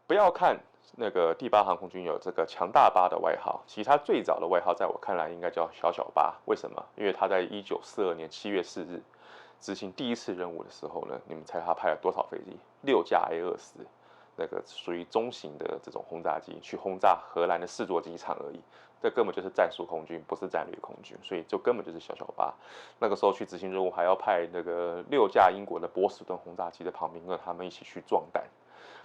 不要看那个第8航空军有这个强大八的外号，其实它最早的外号在我看来应该叫小小八。为什么？因为它在1942年7月4日执行第一次任务的时候呢，你们猜它派了多少飞机？6架 A-20，那个属于中型的这种轰炸机，去轰炸荷兰的4座机场而已。这根本就是战术空军，不是战略空军，所以就根本就是小小八。那个时候去执行任务，还要派那个6架英国的波士顿轰炸机在旁边跟他们一起去撞弹。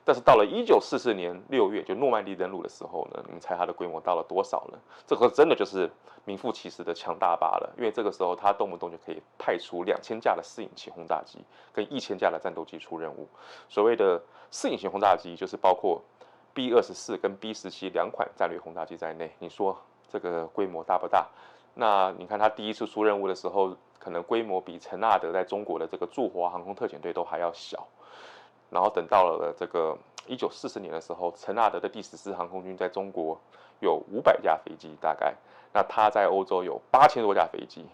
但是到了1944年6月，就诺曼底登陆的时候呢，你们猜它的规模到了多少呢？这个真的就是名副其实的强大八了，因为这个时候它动不动就可以派出2000架的4引擎轰炸机跟1000架的战斗机出任务。所谓的4引擎轰炸机，就是包括 B-24跟 B-17两款战略轰炸机在内。你说这个规模大不大？那你看它第一次出任务的时候，可能规模比陈纳德在中国的这个驻华航空特遣队都还要小。然后等到了这个1944年的时候，陈纳德的第14航空军在中国有500架飞机大概，那他在欧洲有8000多架飞机，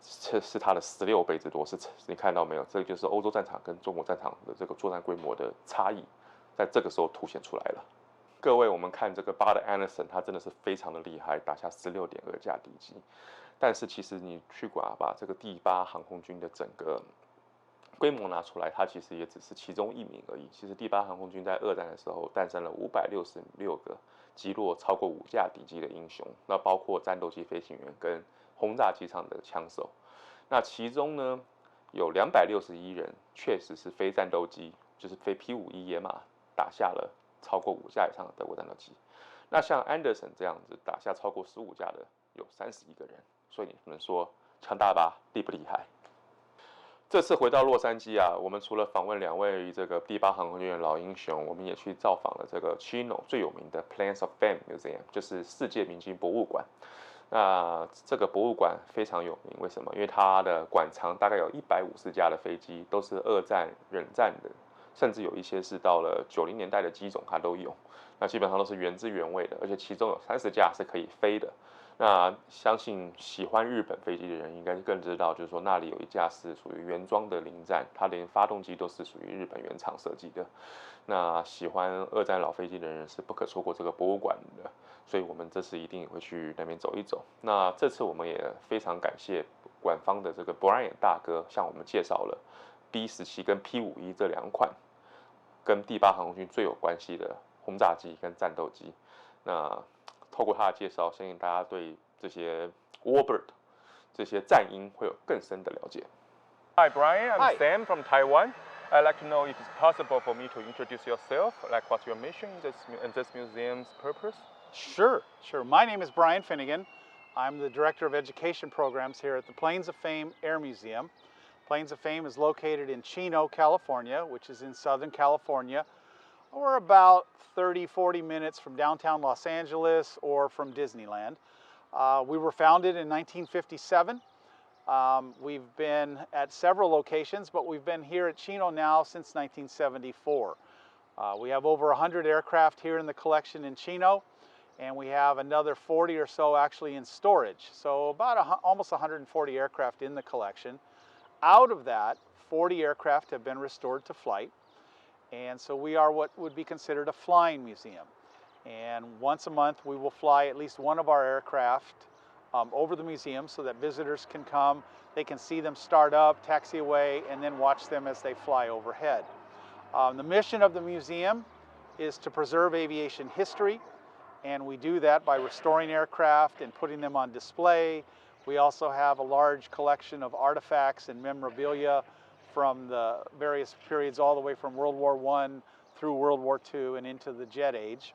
这是他的16倍之多。你看到没有？这就是欧洲战场跟中国战场的这个作战规模的差异，在这个时候凸显出来了。各位，我们看这个巴的 Anderson， 他真的是非常的厉害，打下16.2架敌机。但是其实你去把这个第8航空军的整个规模拿出来，它其实也只是其中一名而已。其实第8航空军在二战的时候诞生了566个击落超过5架敌机的英雄，那包括战斗机飞行员跟轰炸机上的枪手。那其中呢，有261人确实是非战斗机，就是非 P-51野马打下了超过5架以上的德国战斗机。那像 Anderson 这样子打下超过15架的有31个人，所以你们说强大吧，厉不厉害？这次回到洛杉矶啊，我们除了访问2位这个第8航空军的老英雄，我们也去造访了这个 Chino 最有名的 Planes of Fame Museum， 就是世界名机博物馆。那这个博物馆非常有名，为什么？因为它的馆藏大概有150架的飞机，都是二战、冷战的，甚至有一些是到了90年代的机种，它都有。那基本上都是原汁原味的，而且其中有30架是可以飞的。那相信喜欢日本飞机的人应该更知道，就是说那里有一架是属于原装的零战，它连发动机都是属于日本原厂设计的。那喜欢二战老飞机的人是不可错过这个博物馆的，所以我们这次一定也会去那边走一走。那这次我们也非常感谢馆方的这个 Brian 大哥向我们介绍了 B-17跟 P-51这2款跟第8航空军最有关系的轰炸机跟战斗机。那透过他的介绍，相信大家对这些 warbird 这些战鹰会有更深的了解。Hi Brian, I'm Hi. Sam from Taiwan. I'd like to know if it's possible for me to introduce yourself, like what's your mission in this museum's purpose? Sure. My name is Brian Finnegan. I'm the Director of Education Programs here at the Planes of Fame Air Museum. Planes of Fame is located in Chino, California, which is in Southern California. We're about 30-40 minutes from downtown Los Angeles or from Disneyland. We were founded in 1957. We've been at several locations, but we've been here at Chino now since 1974. We have over 100 aircraft here in the collection in Chino, and we have another 40 or so actually in storage. So about almost 140 aircraft in the collection. Out of that, 40 aircraft have been restored to flight. And so we are what would be considered a flying museum. And once a month we will fly at least one of our aircraft over the museum so that visitors can come, they can see them start up, taxi away, and then watch them as they fly overhead. The mission of the museum is to preserve aviation history, and we do that by restoring aircraft and putting them on display. We also have a large collection of artifacts and memorabilia from the various periods all the way from World War I through World War II and into the jet age.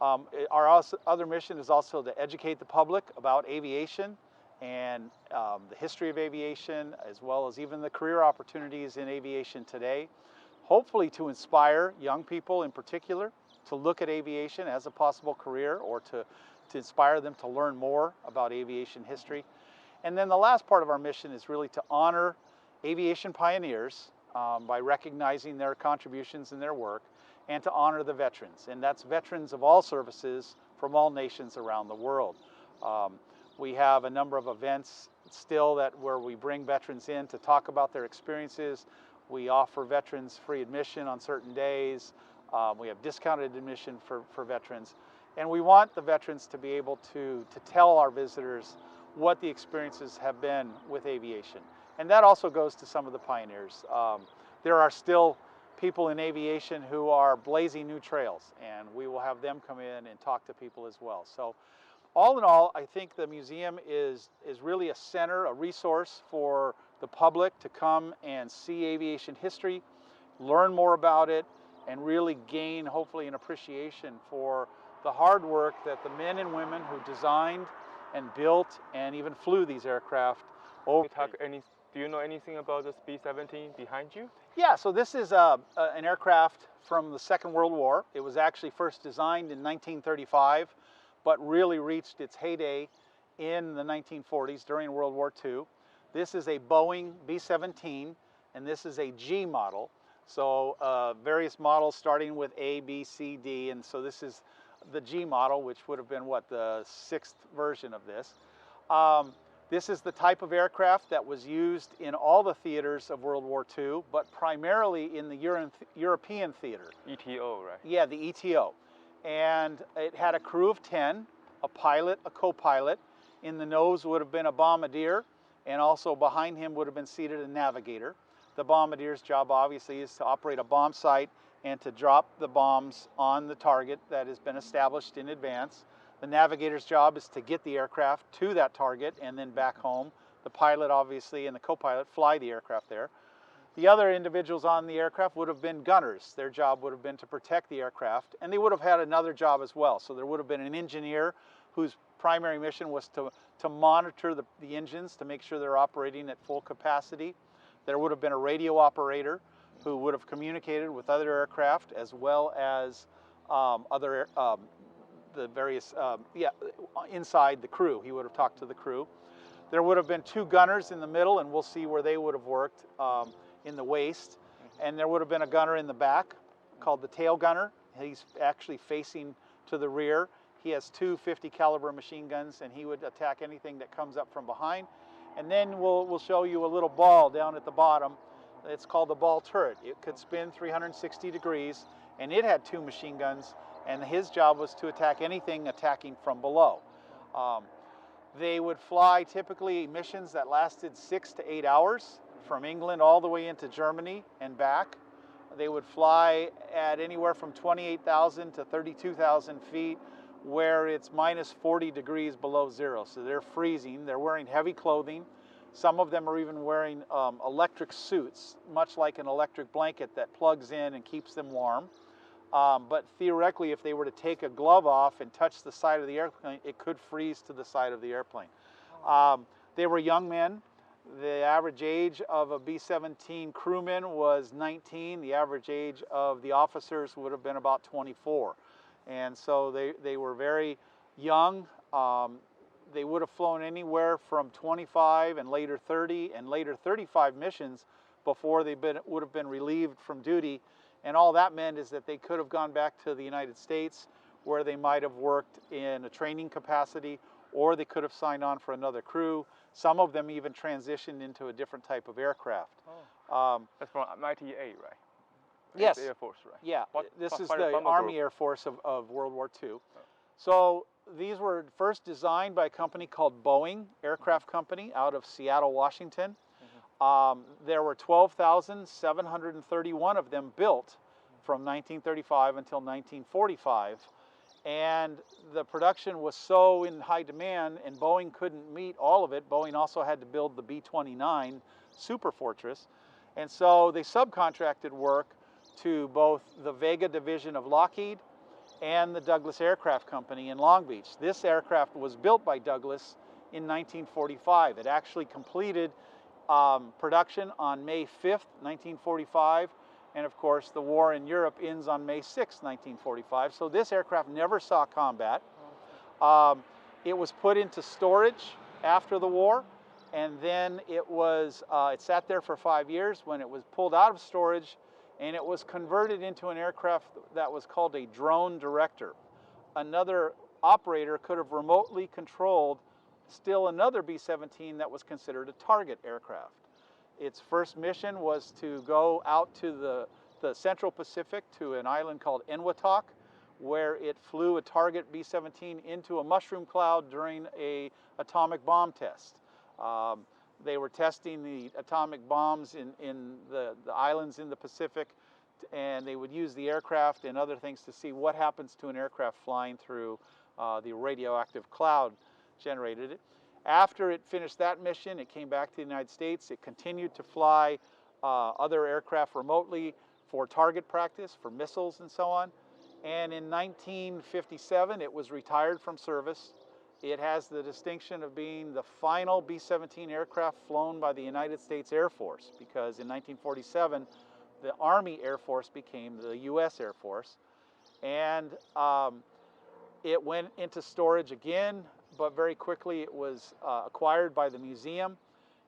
Our other mission is also to educate the public about aviation and the history of aviation, as well as even the career opportunities in aviation today. Hopefully to inspire young people in particular to look at aviation as a possible career, or to inspire them to learn more about aviation history. And then the last part of our mission is really to honor aviation pioneers by recognizing their contributions and their work, and to honor the veterans. And that's veterans of all services from all nations around the world. We have a number of events still where we bring veterans in to talk about their experiences. We offer veterans free admission on certain days. We have discounted admission for veterans. And we want the veterans to be able to tell our visitors what the experiences have been with aviation. And that also goes to some of the pioneers. There are still people in aviation who are blazing new trails, and we will have them come in and talk to people as well. So all in all, I think the museum is really a center, a resource for the public to come and see aviation history, learn more about it, and really gain, hopefully, an appreciation for the hard work that the men and women who designed and built and even flew these aircraft over. Do you know anything about this B-17 behind you? Yeah, so this is an aircraft from the Second World War. It was actually first designed in 1935, but really reached its heyday in the 1940s during World War II. This is a Boeing B-17, and this is a G model. So various models starting with A, B, C, D, and so this is the G model, which would have been, what, the 6th version of this. This is the type of aircraft that was used in all the theaters of World War II, but primarily in the European theater. ETO, right? Yeah, the ETO. And it had a crew of 10, a pilot, a co-pilot. In the nose would have been a bombardier, and also behind him would have been seated a navigator. The bombardier's job, obviously, is to operate a bomb site and to drop the bombs on the target that has been established in advance. The navigator's job is to get the aircraft to that target and then back home. The pilot, obviously, and the co-pilot fly the aircraft there. The other individuals on the aircraft would have been gunners. Their job would have been to protect the aircraft, and they would have had another job as well. So there would have been an engineer whose primary mission was to monitor the engines to make sure they're operating at full capacity. There would have been a radio operator who would have communicated with other aircraft as well as the various, inside the crew. He would have talked to the crew. There would have been 2 gunners in the middle, and we'll see where they would have worked in the waist. And there would have been a gunner in the back called the tail gunner. He's actually facing to the rear. He has 2 50 caliber machine guns, and he would attack anything that comes up from behind. And then we'll show you a little ball down at the bottom. It's called the ball turret. It could spin 360 degrees, and it had 2 machine guns, and his job was to attack anything attacking from below. They would fly typically missions that lasted 6 to 8 hours from England all the way into Germany and back. They would fly at anywhere from 28,000 to 32,000 feet, where it's minus 40 degrees below zero. So they're freezing. They're wearing heavy clothing. Some of them are even wearing electric suits, much like an electric blanket that plugs in and keeps them warm. But theoretically, if they were to take a glove off and touch the side of the airplane, it could freeze to the side of the airplane. They were young men. The average age of a B-17 crewman was 19. The average age of the officers would have been about 24. And so they were very young. They would have flown anywhere from 25 and later 30 and later 35 missions before they would have been relieved from duty. And all that meant is that they could have gone back to the United States, where they might have worked in a training capacity, or they could have signed on for another crew. Some of them even transitioned into a different type of aircraft. That's from MIT-A, right? Yes. The Air Force, right? Yeah, this is Fighter the Bomber Army Group. Air Force of World War II. So these were first designed by a company called Boeing Aircraft Company out of Seattle, Washington. There were 12,731 of them built from 1935 until 1945. And the production was so in high demand, and Boeing couldn't meet all of it. Boeing also had to build the B-29 Super Fortress. And so they subcontracted work to both the Vega division of Lockheed and the Douglas Aircraft Company in Long Beach. This aircraft was built by Douglas in 1945. It actually completed production on May 5th, 1945. And of course, the war in Europe ends on May 6th, 1945. So this aircraft never saw combat. It was put into storage after the war. And then it sat there for 5 years when it was pulled out of storage, and it was converted into an aircraft that was called a drone director. Another operator could have remotely controlled still another B-17 that was considered a target aircraft. Its first mission was to go out to the Central Pacific to an island called Enwatok, where it flew a target B-17 into a mushroom cloud during a atomic bomb test. They were testing the atomic bombs in the islands in the Pacific, and they would use the aircraft and other things to see what happens to an aircraft flying through the radioactive cloud generated it. After it finished that mission, it came back to the United States. It continued to fly other aircraft remotely for target practice, for missiles and so on. And in 1957, it was retired from service. It has the distinction of being the final B-17 aircraft flown by the United States Air Force, because in 1947, the Army Air Force became the U.S. Air Force. And it went into storage again, but very quickly it was acquired by the museum.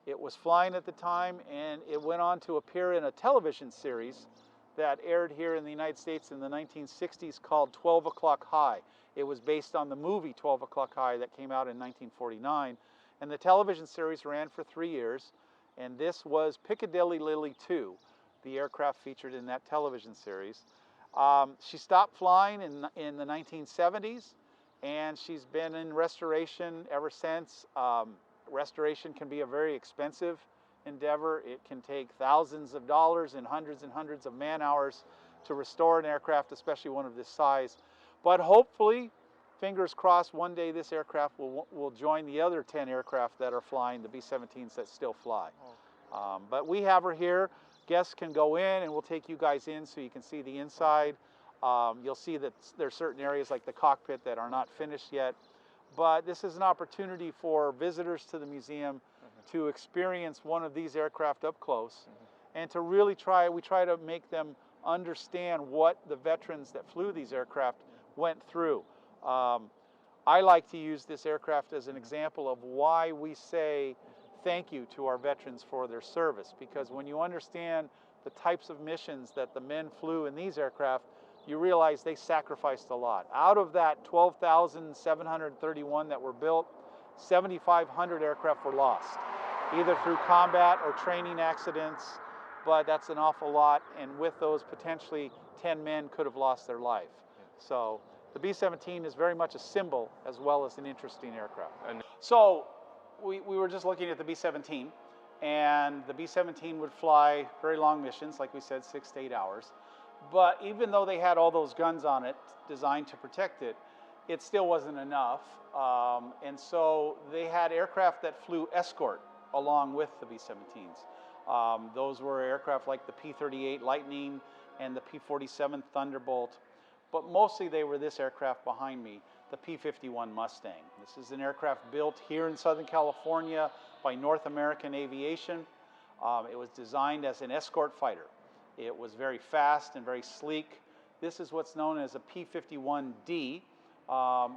It was flying at the time, and it went on to appear in a television series that aired here in the United States in the 1960s called 12 O'Clock High. It was based on the movie 12 O'Clock High that came out in 1949. And the television series ran for 3 years, and this was Piccadilly Lily 2, the aircraft featured in that television series. She stopped flying in the 1970s, and she's been in restoration ever since. Restoration can be a very expensive endeavor. It can take thousands of dollars and hundreds of man hours to restore an aircraft, especially one of this size. But hopefully, fingers crossed, one day this aircraft will join the other 10 aircraft that are flying, the B-17s that still fly. But we have her here. Guests can go in, and we'll take you guys in so you can see the inside. You'll see that there's certain areas like the cockpit that are not finished yet. But this is an opportunity for visitors to the museum to experience one of these aircraft up close, and to really we try to make them understand what the veterans that flew these aircraft went through. I like to use this aircraft as an example of why we say thank you to our veterans for their service, because when you understand the types of missions that the men flew in these aircraft, you realize they sacrificed a lot. Out of that 12,731 that were built, 7,500 aircraft were lost, either through combat or training accidents, but that's an awful lot, and with those, potentially 10 men could have lost their life. So the B-17 is very much a symbol as well as an interesting aircraft. So we were just looking at the B-17, and the B-17 would fly very long missions, like we said, 6 to 8 hours. But even though they had all those guns on it designed to protect it, it still wasn't enough. And so they had aircraft that flew escort along with the B-17s. Those were aircraft like the P-38 Lightning and the P-47 Thunderbolt. But mostly they were this aircraft behind me, the P-51 Mustang. This is an aircraft built here in Southern California by North American Aviation. It was designed as an escort fighter. It was very fast and very sleek. This is what's known as a P-51D.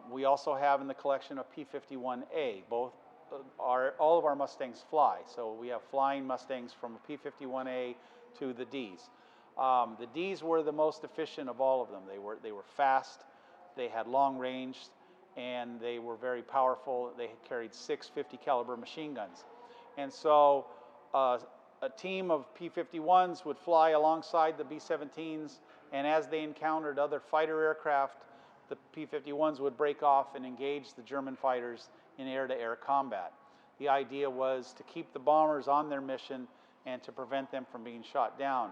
We also have in the collection a P-51A. All of our Mustangs fly. So we have flying Mustangs from a P-51A to the Ds. The Ds were the most efficient of all of them. They were fast, they had long range, and they were very powerful. They carried 6 50 caliber machine guns. And so a team of P-51s would fly alongside the B-17s, and as they encountered other fighter aircraft, the P-51s would break off and engage the German fighters in air-to-air combat. The idea was to keep the bombers on their mission and to prevent them from being shot down.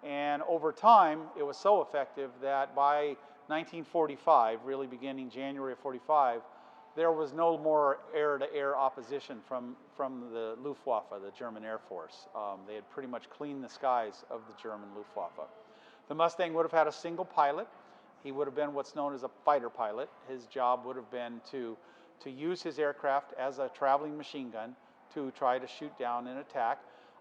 And over time, it was so effective that by 1945, really beginning January of 45, there was no more air-to-air opposition from the Luftwaffe, the German Air Force. They had pretty much cleaned the skies of the German Luftwaffe. The Mustang would have had a single pilot. He would have been what's known as a fighter pilot. His job would have been to use his aircraft as a traveling machine gun to try to shoot down and attack.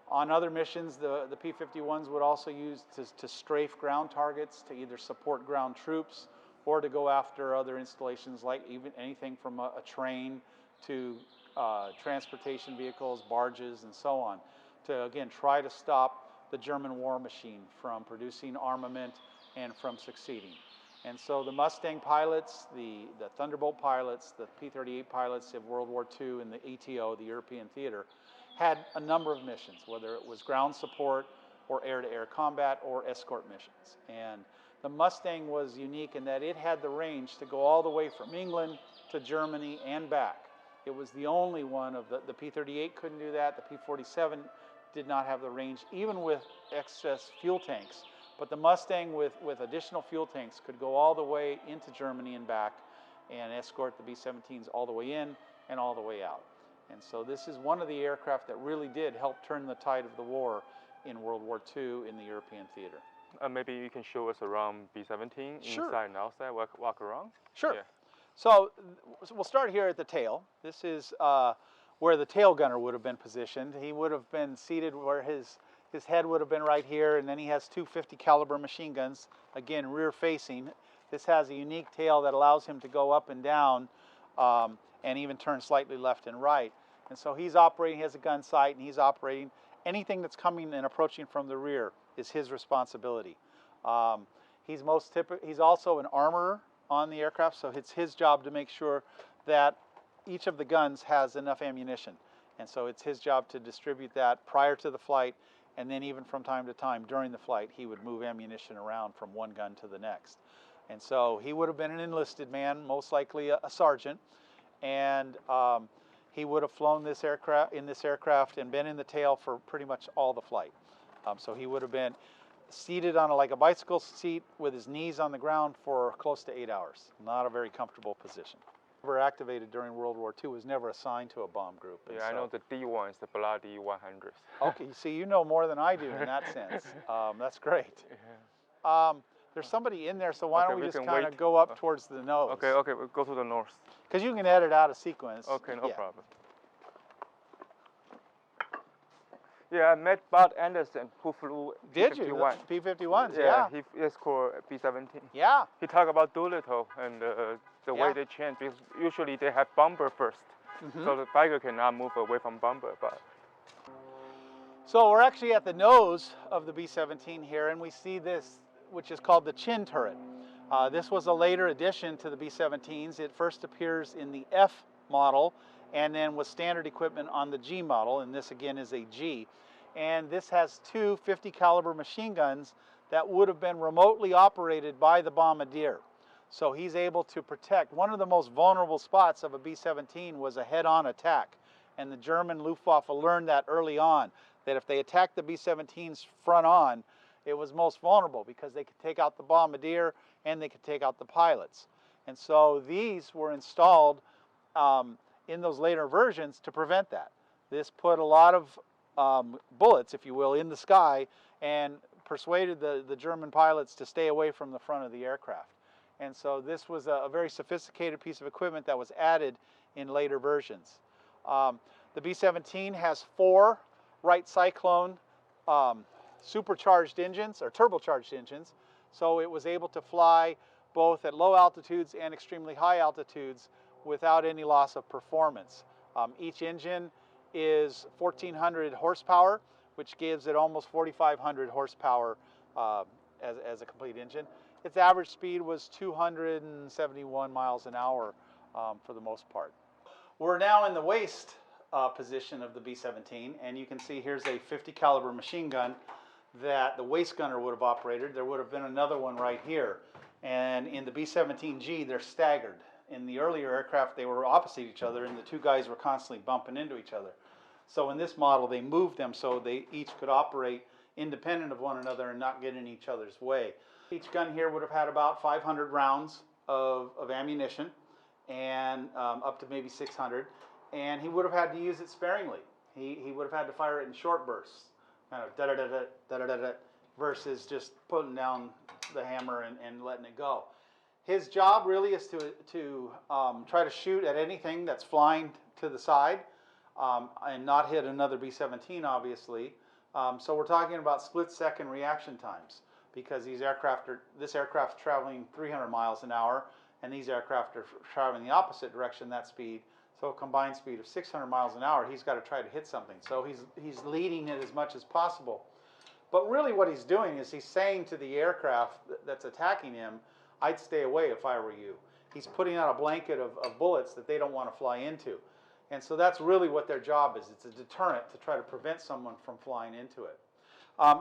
On other missions, the P-51s would also use to strafe ground targets, to either support ground troops or to go after other installations, like even anything from a train to transportation vehicles, barges, and so on, to again try to stop the German war machine from producing armament and from succeeding. And so the Mustang pilots, the Thunderbolt pilots, the P-38 pilots of World War II in the ETO, the European theater, had a number of missions, whether it was ground support, or air-to-air combat or escort missions. And the Mustang was unique in that it had the range to go all the way from England to Germany and back. It was the only one of the P-38 couldn't do that, the P-47 did not have the range, even with excess fuel tanks. But the Mustang with additional fuel tanks could go all the way into Germany and back and escort the B-17s all the way in and all the way out. And so this is one of the aircraft that really did help turn the tide of the war in World War II in the European theater. Maybe you can show us around B-17, Sure. inside and outside, walk around? Sure. Yeah. So we'll start here at the tail. This is where the tail gunner would have been positioned. He would have been seated where his head would have been right here, and then he has two 50 caliber machine guns, again rear facing. This has a unique tail that allows him to go up and down and even turn slightly left and right. And so he's operating, he has a gun sight, and he's operating. Anything that's coming and approaching from the rear is his responsibility. He's also an armorer on the aircraft, so it's his job to make sure that each of the guns has enough ammunition. And so it's his job to distribute that prior to the flight, and then even from time to time during the flight, he would move ammunition around from one gun to the next. And so he would have been an enlisted man, most likely a sergeant, and he would have flown this aircraft and been in the tail for pretty much all the flight. So he would have been seated on like a bicycle seat with his knees on the ground for close to 8 hours. Not a very comfortable position. Never activated during World War II, was never assigned to a bomb group. Yeah, so I know the D1s, the bloody 100s. Okay, see, you know more than I do in that sense. That's great. Yeah. There's somebody in there, so why don't we just kind of wait. go up towards the nose? Okay, we'll go to the north. Because you can edit out a sequence. Okay, no problem. Yeah, I met Bud Anderson, who flew Did you? P-51. The P-51s, Yeah, yeah. he escorted B-17. Yeah. He talked about Doolittle and the way they change, because usually they have bomber first. So the fighter cannot move away from bomber. But So we're actually at the nose of the B-17 here, and we see this, which is called the chin turret. This was a later addition to the B-17s. It first appears in the F model and then was standard equipment on the G model, and this again is a G. And this has two 50 caliber machine guns that would have been remotely operated by the bombardier. So he's able to protect. One of the most vulnerable spots of a B-17 was a head-on attack, and the German Luftwaffe learned that early on, that if they attacked the B-17's front on, it was most vulnerable because they could take out the bombardier and they could take out the pilots. And so these were installed in those later versions to prevent that. This put a lot of bullets, if you will, in the sky and persuaded the German pilots to stay away from the front of the aircraft. And so this was a very sophisticated piece of equipment that was added in later versions. The B-17 has 4 Wright Cyclone supercharged engines, or turbocharged engines, so it was able to fly both at low altitudes and extremely high altitudes without any loss of performance. Each engine is 1,400 horsepower, which gives it almost 4,500 horsepower as a complete engine. Its average speed was 271 miles an hour for the most part. We're now in the waist position of the B-17, and you can see here's a 50 caliber machine gun that the waist gunner would have operated. There would have been another one right here. And in the B-17G, they're staggered. In the earlier aircraft, they were opposite each other, and the two guys were constantly bumping into each other. So in this model, they moved them so they each could operate independent of one another and not get in each other's way. Each gun here would have had about 500 rounds of ammunition, and up to maybe 600. And he would have had to use it sparingly. He would have had to fire it in short bursts, kind of da-da-da-da, da-da-da-da, versus just putting down the hammer and letting it go. His job really is to try to shoot at anything that's flying to the side and not hit another B-17, obviously. So we're talking about split-second reaction times, because this aircraft is traveling 300 miles an hour, and these aircraft are traveling the opposite direction, that speed. So a combined speed of 600 miles an hour, he's got to try to hit something. So he's leading it as much as possible. But really what he's doing is he's saying to the aircraft that's attacking him, I'd stay away if I were you. He's putting out a blanket of bullets that they don't want to fly into. And so that's really what their job is. It's a deterrent to try to prevent someone from flying into it.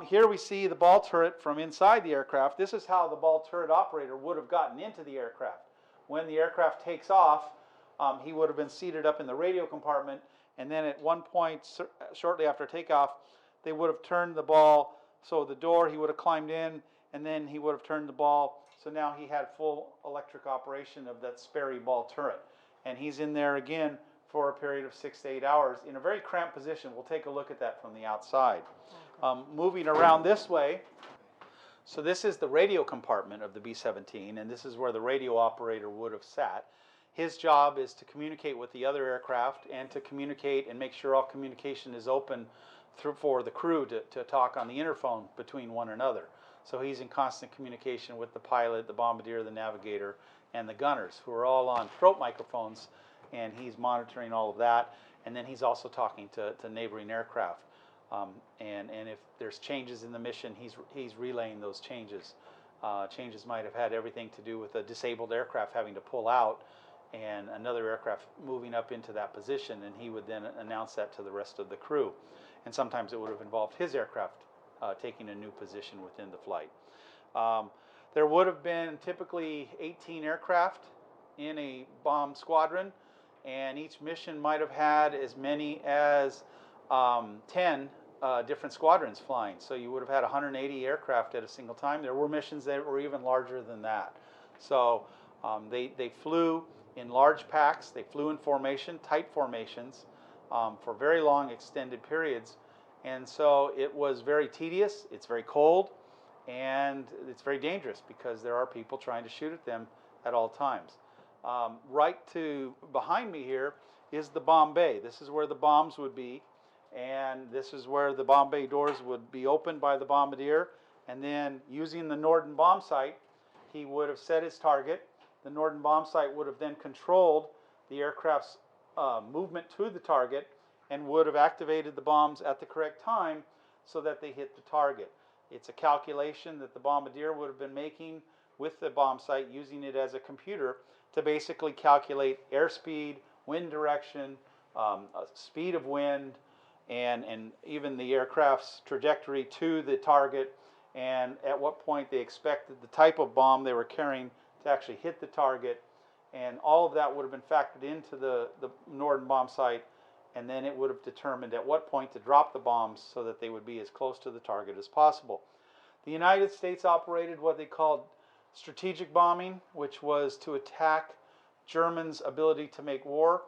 Here we see the ball turret from inside the aircraft. This is how the ball turret operator would have gotten into the aircraft. When the aircraft takes off, he would have been seated up in the radio compartment, and then at one point, shortly after takeoff, they would have turned the ball, so the door, he would have climbed in, and then he would have turned the ball, so now he had full electric operation of that Sperry ball turret. And he's in there again for a period of 6 to 8 hours in a very cramped position. We'll take a look at that from the outside. Moving around this way, so this is the radio compartment of the B-17, and this is where the radio operator would have sat. His job is to communicate with the other aircraft and to communicate and make sure all communication is open for the crew to talk on the interphone between one another. So he's in constant communication with the pilot, the bombardier, the navigator, and the gunners, who are all on throat microphones, and he's monitoring all of that. And then he's also talking to neighboring aircraft. And if there's changes in the mission, he's relaying those changes. Changes might have had everything to do with a disabled aircraft having to pull out and another aircraft moving up into that position, and he would then announce that to the rest of the crew. And sometimes it would have involved his aircraft taking a new position within the flight. There would have been typically 18 aircraft in a bomb squadron, and each mission might have had as many as 10 different squadrons flying. So you would have had 180 aircraft at a single time. There were missions that were even larger than that. So they flew in large packs. They flew in formation, tight formations, for very long extended periods. And so it was very tedious, it's very cold, and it's very dangerous because there are people trying to shoot at them at all times. Right behind me here is the bomb bay. This is where the bombs would be, and this is where the bomb bay doors would be opened by the bombardier, and then using the Norden bomb sight, he would have set his target. The Norden bomb sight would have then controlled the aircraft's movement to the target and would have activated the bombs at the correct time so that they hit the target. It's a calculation that the bombardier would have been making with the bomb sight, using it as a computer to basically calculate airspeed, wind direction, speed of wind, and even the aircraft's trajectory to the target, and at what point they expected the type of bomb they were carrying to actually hit the target. And all of that would have been factored into the Norden bomb sight, and then it would have determined at what point to drop the bombs so that they would be as close to the target as possible. The United States operated what they called strategic bombing, which was to attack Germany's ability to make war,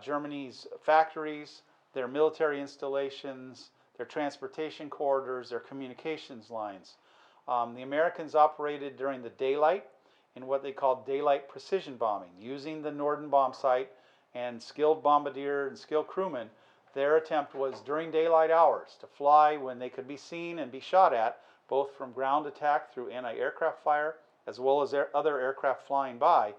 Germany's factories, their military installations, their transportation corridors, their communications lines. The Americans operated during the daylight in what they called daylight precision bombing, using the Norden bomb sight and skilled bombardier and skilled crewmen. Their attempt was during daylight hours to fly when they could be seen and be shot at, both from ground attack through anti-aircraft fire as well as other aircraft flying by,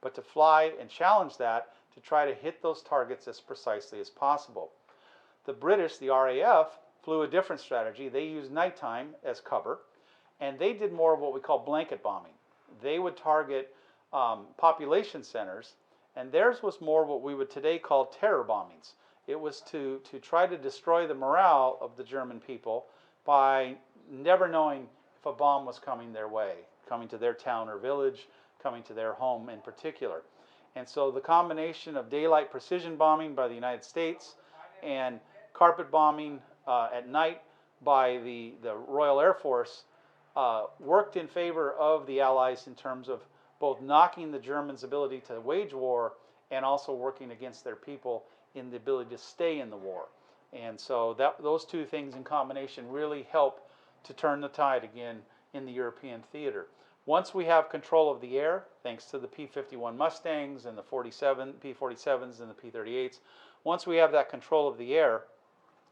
but to fly and challenge that to try to hit those targets as precisely as possible. The British, the RAF, flew a different strategy. They used nighttime as cover, and they did more of what we call blanket bombing. They would target population centers, and theirs was more what we would today call terror bombings. It was to try to destroy the morale of the German people by never knowing if a bomb was coming their way, coming to their town or village, coming to their home in particular. And so the combination of daylight precision bombing by the United States and carpet bombing at night by the Royal Air Force worked in favor of the Allies in terms of both knocking the Germans' ability to wage war and also working against their people in the ability to stay in the war. And so those two things in combination really help to turn the tide again in the European theater. Once we have control of the air, thanks to the P-51 Mustangs and the P-47s and the P-38s, once we have that control of the air,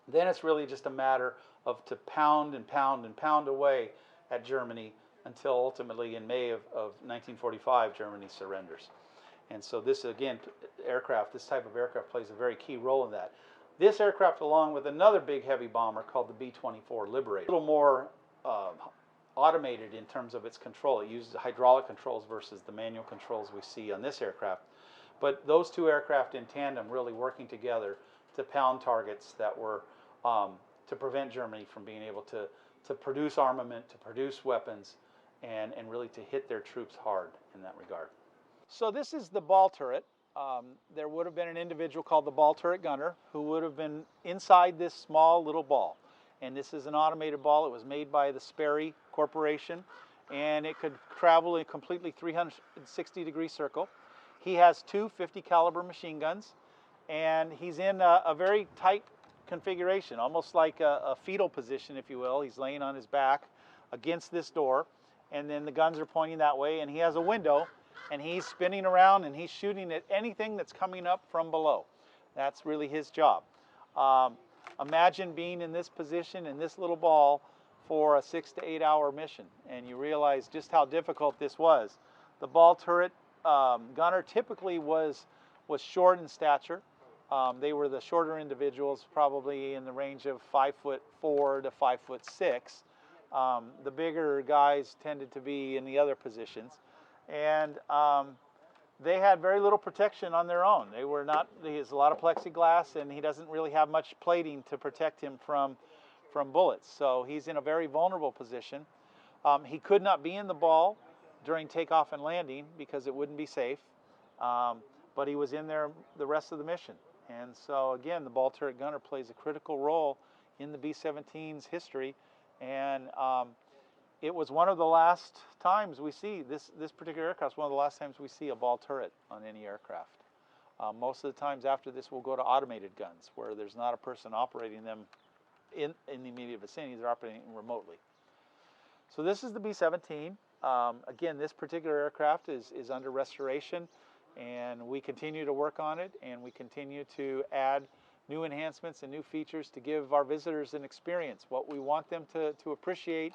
then it's really just a matter of to pound and pound and pound away at Germany until ultimately in May of 1945, Germany surrenders. And so this, again, this type of aircraft plays a very key role in that. This aircraft, along with another big heavy bomber called the B-24 Liberator, a little more automated in terms of its control. It uses hydraulic controls versus the manual controls we see on this aircraft. But those two aircraft in tandem really working together to pound targets that were to prevent Germany from being able to produce armament, to produce weapons, and really to hit their troops hard in that regard. So this is the ball turret. There would have been an individual called the ball turret gunner who would have been inside this small little ball. And this is an automated ball. It was made by the Sperry Corporation, and it could travel in a completely 360-degree circle. He has two 50 caliber machine guns, and he's in a very tight configuration, almost like a fetal position, if you will. He's laying on his back against this door, and then the guns are pointing that way, and he has a window, and he's spinning around, and he's shooting at anything that's coming up from below. That's really his job. Imagine being in this position in this little ball for a 6 to 8 hour mission, and you realize just how difficult this was. The ball turret gunner typically was short in stature. They were the shorter individuals, probably in the range of 5'4" to 5'6". The bigger guys tended to be in the other positions, and they had very little protection on their own. They were not. He has a lot of plexiglass, and he doesn't really have much plating to protect him from bullets. So he's in a very vulnerable position. He could not be in the ball during takeoff and landing because it wouldn't be safe. But he was in there the rest of the mission. And so again, the ball turret gunner plays a critical role in the B-17's history, and it was one of the last times we see this particular aircraft is one of the last times we see a ball turret on any aircraft. Most of the times after this, we'll go to automated guns where there's not a person operating them in the immediate vicinity. They're operating remotely. So this is the B-17. Again, this particular aircraft is under restoration, and we continue to work on it, and we continue to add new enhancements and new features to give our visitors an experience. What we want them to appreciate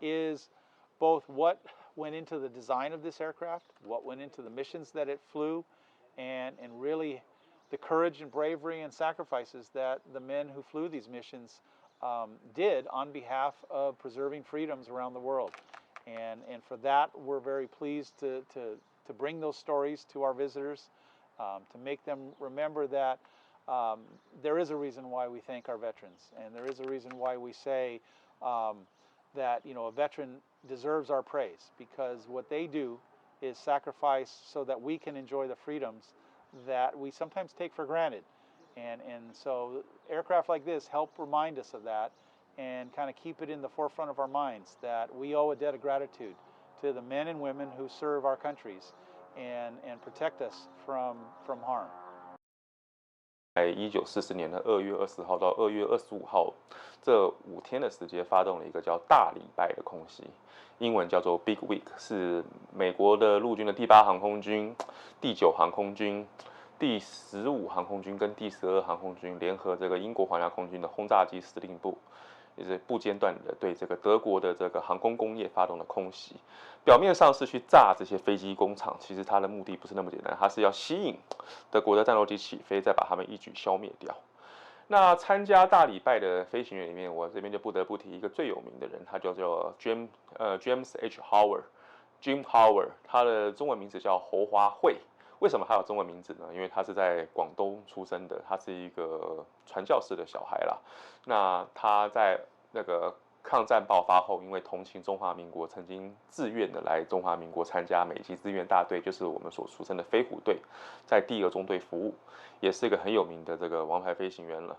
is both what went into the design of this aircraft, what went into the missions that it flew, and really the courage and bravery and sacrifices that the men who flew these missions did on behalf of preserving freedoms around the world. And for that, we're very pleased to bring those stories to our visitors, to make them remember that there is a reason why we thank our veterans, and there is a reason why we say that a veteran deserves our praise, because what they do is sacrifice so that we can enjoy the freedoms that we sometimes take for granted. And so aircraft like this help remind us of that and kind of keep it in the forefront of our minds that we owe a debt of gratitude to the men and women who serve our countries and protect us from harm. 在1940年的2月20号到2月25号这5天的时间，发动了一个叫大礼拜的空袭，英文叫做 Big Week， 是美国的陆军的第8航空军、第9航空军、第15航空军跟第12航空军联合这个英国皇家空军的轰炸机司令部，也是不间断的对这个德国的这个航空工业发动了空袭。表面上是去炸这些飞机工厂，其实它的目的不是那么简单，它是要吸引德国的战斗机起飞，再把它们一举消灭掉。那参加大礼拜的飞行员里面，我这边就不得不提一个最有名的人，他叫做 James H. Howard，Jim Howard， 他的中文名字叫侯华惠。为什么他有中文名字呢？因为他是在广东出生的，他是一个传教士的小孩啦。那他在那个抗战爆发后，因为同情中华民国，曾经自愿的来中华民国参加美籍志愿大队，就是我们所俗称的飞虎队，在第2中队服务，也是一个很有名的这个王牌飞行员了。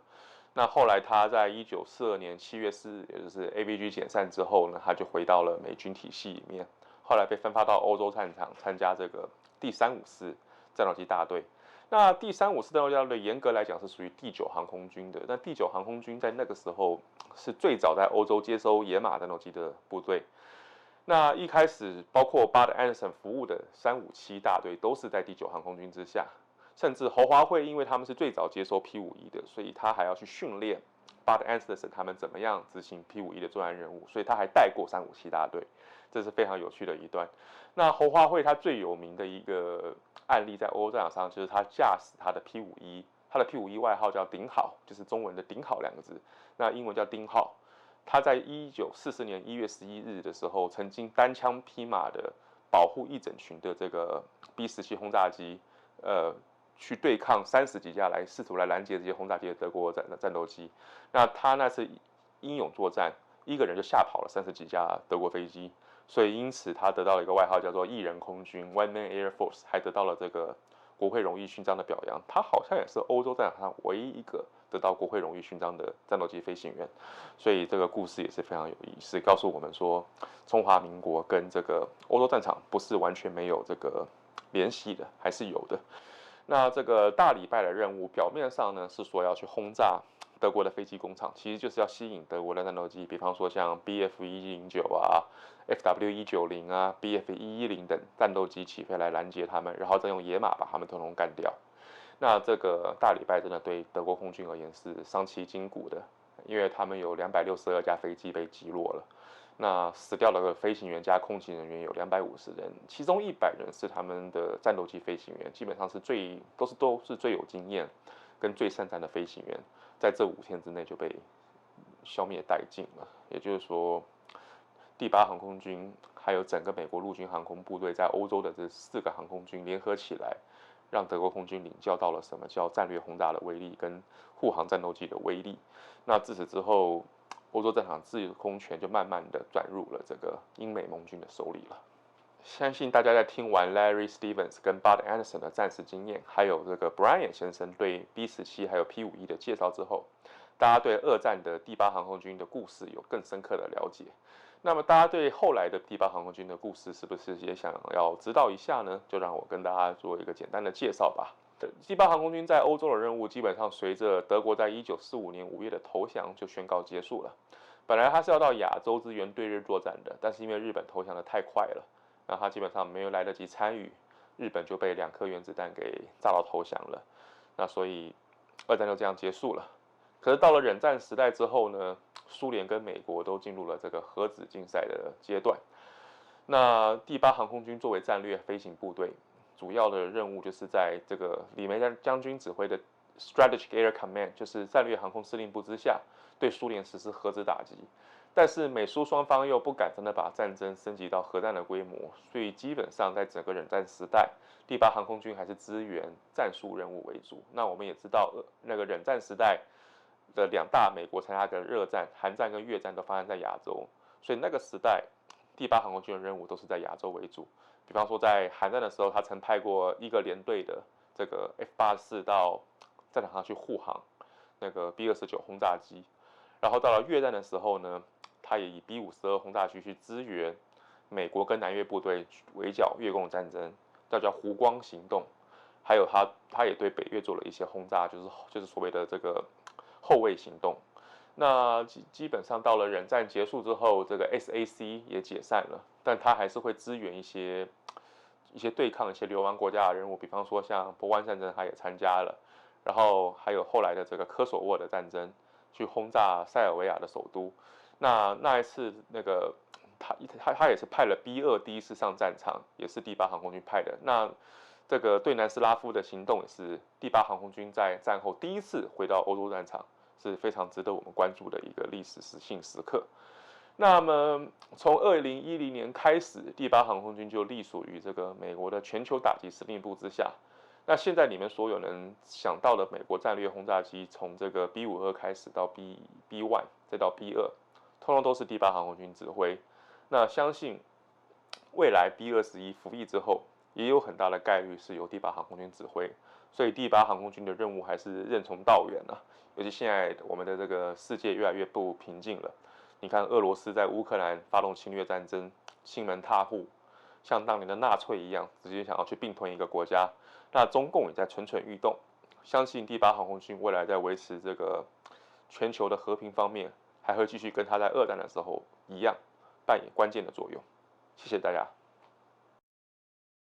那后来他在1942年7月4日，也就是 AVG 解散之后呢，他就回到了美军体系里面，后来被分发到欧洲战场参加这个第354战斗机大队。那第354战斗机大队严格来讲是属于第9航空军的，但第9航空军在那个时候是最早在欧洲接收野马战斗机的部队。那一开始包括巴德安森服务的357大队都是在第9航空军之下，甚至侯华惠因为他们是最早接收 P51的，所以他还要去训练巴德安森他们怎么样执行 P51的作战任务，所以他还带过357大队，这是非常有趣的一段。那侯华惠他最有名的一个案例在欧洲战场上，就是他驾驶他的 P51， 他的 P51外号叫顶好，就是中文的顶好2个字，那英文叫丁号。他在1944年1月11日的时候，曾经单枪匹马的保护一整群的这个 B-17轰炸机，去对抗30几架试图来拦截这些轰炸机的德国战斗机。那他那次英勇作战，一个人就吓跑了30几架德国飞机，所以因此他得到了一个外号叫做一人空军 （One Man Air Force），还得到了这个国会荣誉勋章的表扬。他好像也是欧洲战场上唯一一个得到国会荣誉勋章的战斗机飞行员，所以这个故事也是非常有意思，告诉我们说，中华民国跟这个欧洲战场不是完全没有这个联系的，还是有的。那这个大礼拜的任务，表面上呢是说要去轰炸德国的飞机工厂，其实就是要吸引德国的战斗机，比方说像 BF-109啊、FW-190啊、BF-110等战斗机起飞来拦截他们，然后再用野马把他们统统干掉。那这个大礼拜真的对德国空军而言是伤其筋骨的，因为他们有262架飞机被击落了。那死掉的飞行员加空勤人员有250人，其中100人是他们的战斗机飞行员，基本上是都是最有经验跟最善战的飞行员，在这5天之内就被消灭殆尽了。也就是说，第8航空军还有整个美国陆军航空部队在欧洲的这4个航空军联合起来，让德国空军领教到了什么叫战略轰炸的威力跟护航战斗机的威力。那自此之后，欧洲战场制空权就慢慢的转入了这个英美盟军的手里了。相信大家在听完 Larry Stevens 跟 Bud Anderson 的战时经验，还有这个 Brian 先生对 B-17还有 P-51的介绍之后，大家对2战的第8航空军的故事有更深刻的了解。那么大家对后来的第8航空军的故事是不是也想要知道一下呢？就让我跟大家做一个简单的介绍吧。第8航空军在欧洲的任务基本上随着德国在1945年5月的投降就宣告结束了。本来他是要到亚洲支援对日作战的，但是因为日本投降的太快了，那他基本上没有来得及参与，日本就被2颗原子弹给炸到投降了。那所以2战就这样结束了。可是到了冷战时代之后呢，苏联跟美国都进入了这个核子竞赛的阶段。那第8航空军作为战略飞行部队，主要的任务就是在这个李梅将军指挥的 Strategic Air Command， 就是战略航空司令部之下，对苏联实施核子打击。但是美苏双方又不敢真的把战争升级到核战的规模，所以基本上在整个冷战时代，第8航空军还是支援战术任务为主。那我们也知道，那个冷战时代的2大美国参加的热战、韩战跟越战都发生在亚洲，所以那个时代第8航空军的任务都是在亚洲为主。比方说在韩战的时候，他曾派过1个连队的这个 F-84到战场上去护航那个 B-29轰炸机，然后到了越战的时候呢，他也以 B-52轰炸机去支援美国跟南越部队围剿越共战争，叫湖光行动。还有他也对北越做了一些轰炸，就是所谓的这个后卫行动。那基本上到了冷战结束之后，这个 SAC 也解散了，但他还是会支援一些对抗一些流亡国家的任务，比方说像波湾战争他也参加了，然后还有后来的这个科索沃的战争，去轰炸塞尔维亚的首都。那一次那个他也是派了 B-2第一次上战场，也是第8航空军派的。那这个对南斯拉夫的行动也是第8航空军在战后第一次回到欧洲战场，是非常值得我们关注的一个历史性时刻。那么从2010年开始，第8航空军就隶属于这个美国的全球打击司令部之下。那现在你们所有能想到的美国战略轰炸机，从这个 B-52开始到 B-1 再到 B-2，通通都是第8航空军指挥。那相信未来 B-21服役之后，也有很大的概率是由第8航空军指挥。所以第8航空军的任务还是任重道远啊。尤其现在我们的这个世界越来越不平静了。你看俄罗斯在乌克兰发动侵略战争，亲门踏户，像当年的纳粹一样，直接想要去并吞一个国家。那中共也在蠢蠢欲动。相信第8航空军未来在维持这个全球的和平方面，还会继续跟他在2战的时候一样，扮演关键的作用。谢谢大家。